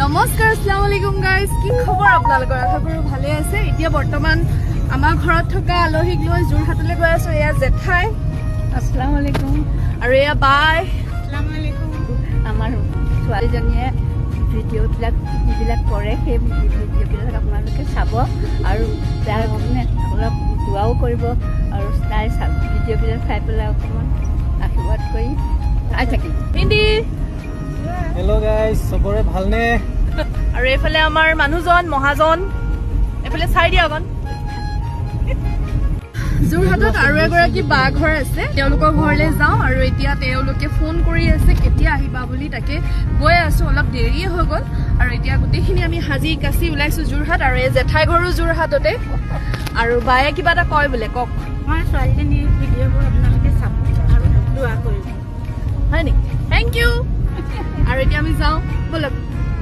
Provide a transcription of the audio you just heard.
নমস্কাৰ, আসসালামু আলাইকুম গাইজ। কি খবৰ আপোনালোকৰ? আশা কৰোঁ ভালে আছে। এতিয়া বৰ্তমান আমাৰ ঘৰত থকা আলহীক লৈ যোৰহাটলৈ গৈ আছো। এয়া জেঠাই, আসসালামু আলাইকুম। আৰু এয়া বাই। আসসালামু আলাইকুম। আমাৰ ছোৱালীজনীয়ে ভিডিঅ'বিলাক যিবিলাক কৰে সেই ভিডিঅ'বিলাক আপোনালোকে চাব আৰু তাৰ কাৰণে অলপ দোৱাও কৰিব আৰু তাই ভিডিঅ'বিলাক চাই পেলাই অকণমান আশীৰ্বাদ কৰি চাই থাকিব। হিন্দী। হেল্ল' গাইজ, চবৰে ভালনে? আৰু এইফালে আমাৰ মানুহজন মহাজন, এইফালে চাই দিয়া অকণ। যোৰহাটত আৰু এগৰাকী বা ঘৰ আছে, তেওঁলোকৰ ঘৰলৈ যাওঁ আৰু এতিয়া তেওঁলোকে ফোন কৰি আছে কেতিয়া আহিবা বুলি। তাকে গৈ আছো, অলপ দেৰিয়ে হৈ গ'ল আৰু এতিয়া গোটেইখিনি আমি সাজি কাচি ওলাইছো যোৰহাট। আৰু এই জেঠাই ঘৰো যোৰহাটতে। আৰু বায়ে কিবা এটা কয় বোলে, কওক। মই ছোৱালীজনীৰ ভিডিঅ'বোৰ আপোনালোকে চাব আৰু দোৱা কৰিব। হয় নেকি? Thank you. আৰু এতিয়া আমি যাওঁ ব'লক।